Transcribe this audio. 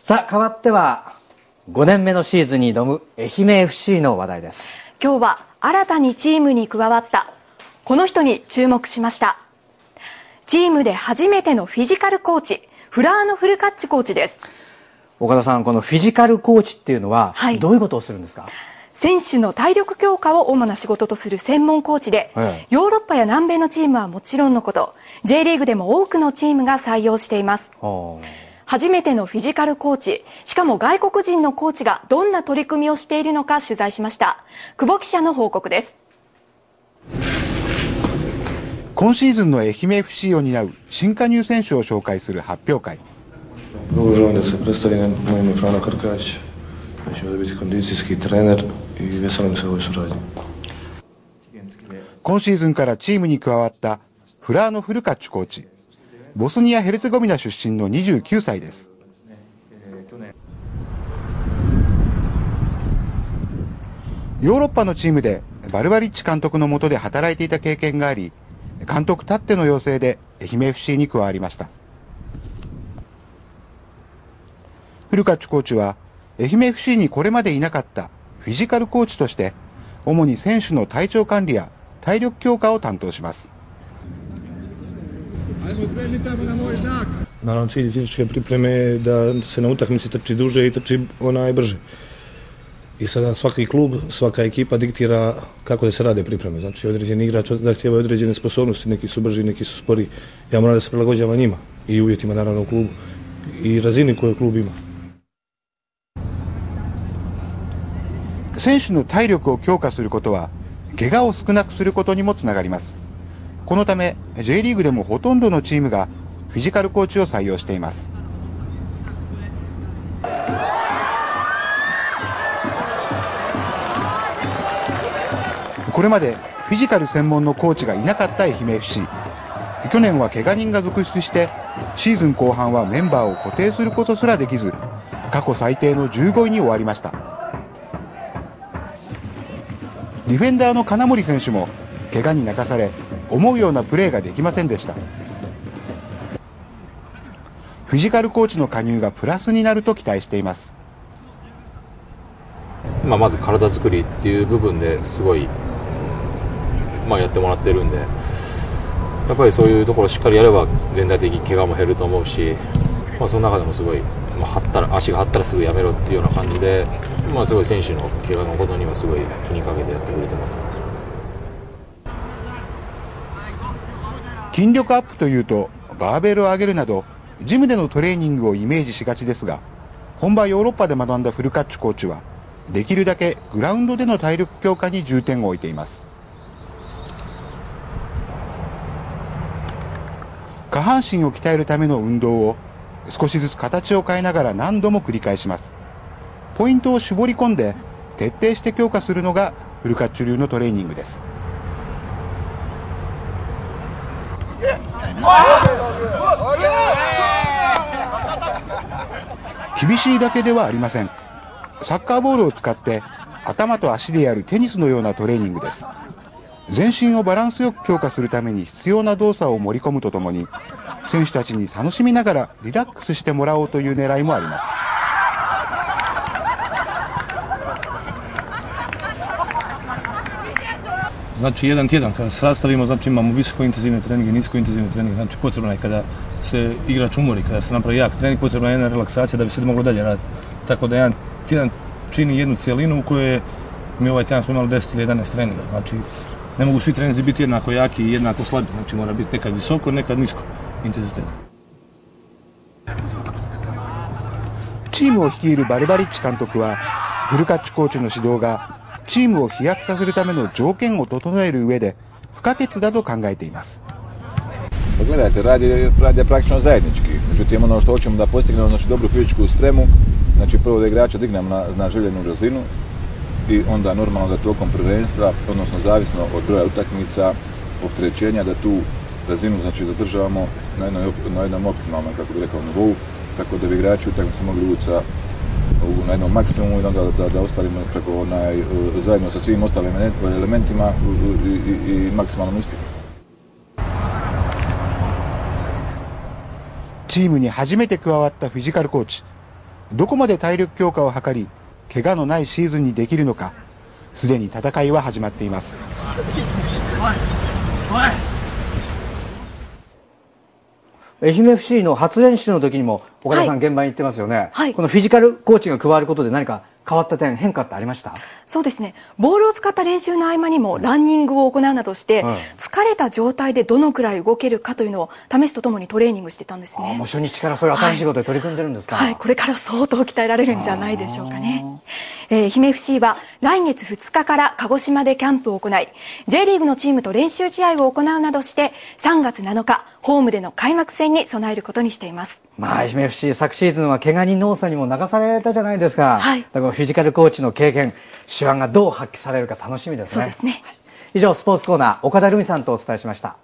さあ変わっては5年目のシーズンに挑む愛媛 FC の話題です。今日は新たにチームに加わったこの人に注目しました。チームで初めてのフィジカルコーチ、フラーノ・フルカッチコーチです。岡田さん、このフィジカルコーチっていうのはどういうことをするんですか？選手の体力強化を主な仕事とする専門コーチで、ヨーロッパや南米のチームはもちろんのこと、J リーグでも多くのチームが採用しています。初めてのフィジカルコーチ、しかも外国人のコーチがどんな取り組みをしているのか取材しました。久保記者の報告です。今シーズンの愛媛 FC を担う新加入選手を紹介する発表会。今シーズンからチームに加わったフラーノ・フルカッチコーチ、ボスニア・ヘルツェゴビナ出身の29歳です。ヨーロッパのチームでバルバリッチ監督の下で働いていた経験があり、監督たっての要請で愛媛 FC に加わりました。フルカッチコーチは愛媛 FC にこれまでいなかったフィジカルコーチとして主に選手の体調管理や体力強化を担当します。Naravno, cilj fizičke pripreme je da se na utakmici trči duže i trči brže. I sada svaki klub, svaka ekipa diktira kako da se rade pripreme. Znači, određeni igrač zahtijevaju određene sposobnosti, neki su brži, neki su spori. Ja moram da se prilagođava njima i uvjetima, naravno, u klubu i razini koju klub ima. 選手の体力を強化することは怪我を少なくすることにもつながります。このため J リーグでもほとんどのチームがフィジカルコーチを採用しています。これまでフィジカル専門のコーチがいなかった愛媛 FC。 去年は怪我人が続出してシーズン後半はメンバーを固定することすらできず、過去最低の15位に終わりました。ディフェンダーの金森選手も怪我に泣かされ思うようなプレーができませんでした。フィジカルコーチの加入がプラスになると期待しています。まず体作りっていう部分ですごい、やってもらってるんで、やっぱりそういうところをしっかりやれば全体的に怪我も減ると思うし、その中でもすごい、足が張ったらすぐやめろっていうような感じで、すごい選手の怪我のことにはすごい気にかけてやってくれてます。筋力アップというとバーベルを上げるなどジムでのトレーニングをイメージしがちですが、本場ヨーロッパで学んだフルカッチコーチはできるだけグラウンドでの体力強化に重点を置いています。下半身を鍛えるための運動を少しずつ形を変えながら何度も繰り返します。ポイントを絞り込んで徹底して強化するのがフルカッチ流のトレーニングです。厳しいだけではありません。サッカーボールを使って頭と足でやるテニスのようなトレーニングです。全身をバランスよく強化するために必要な動作を盛り込むとともに、選手たちに楽しみながらリラックスしてもらおうという狙いもあります。Znači, jedan tjedan kada se sastavimo, znači imamo visoko intenzivne treninge, nisko intenzivne treninge, znači potrebno je kada se igrač umori, kada se napravi jak trening, potrebna je jedna relaksacija da bi se moglo dalje raditi. Tako da jedan tjedan čini jednu cijelinu u kojoj mi ovaj tjedan smo imali 10 ili 11 treninga. Znači, ne mogu svi treninzi biti jednako jaki i jednako slabi, znači mora biti nekad visoko, nekad nisko intenziteta. チームを率いるバルバリッチ監督はフルカッチコーチの指導がチームを飛躍させるための条件を整える上で不可欠だと考えています。Gledajte, rad je praktično zajednički. Međutim, ono što hoćemo da postignemo, znači dobru fizičku spremu, znači prvo da igrača dignemo na željenu razinu i onda normalno da tokom prvenstva, odnosno zavisno od broja utakmica, opterećenja, da tu razinu znači zadržavamo na jednom optimalnom, kako bih rekao, nivou, tako da bi igrači utakmicu mogli ući na jednom maksimumu i onda da ostavimo preko zajedno sa svim ostalim elementima i maksimalnom uspjehu. チームに初めて加わったフィジカルコーチ。どこまで体力強化を図り、怪我のないシーズンにできるのか、すでに戦いは始まっています。愛媛 FC の初練習の時にも岡田さん、現場に行ってますよね、はい、このフィジカルコーチが加わることで何か変わった点、変化ってありました？そうですね、ボールを使った練習の合間にもランニングを行うなどして、疲れた状態でどのくらい動けるかというのを試すとともにトレーニングしてたんですね。もう初日からそういう新しいことで取り組んでるんですか？はい、これから相当鍛えられるんじゃないでしょうかね。愛媛 FC は来月2日から鹿児島でキャンプを行い、J リーグのチームと練習試合を行うなどして3月7日ホームでの開幕戦に備えることにしています。愛媛 FC 昨シーズンは怪我人の多さにも流されたじゃないですか。はい、だからフィジカルコーチの経験、手腕がどう発揮されるか楽しみですね。そうですね。以上スポーツコーナー岡田留美さんとお伝えしました。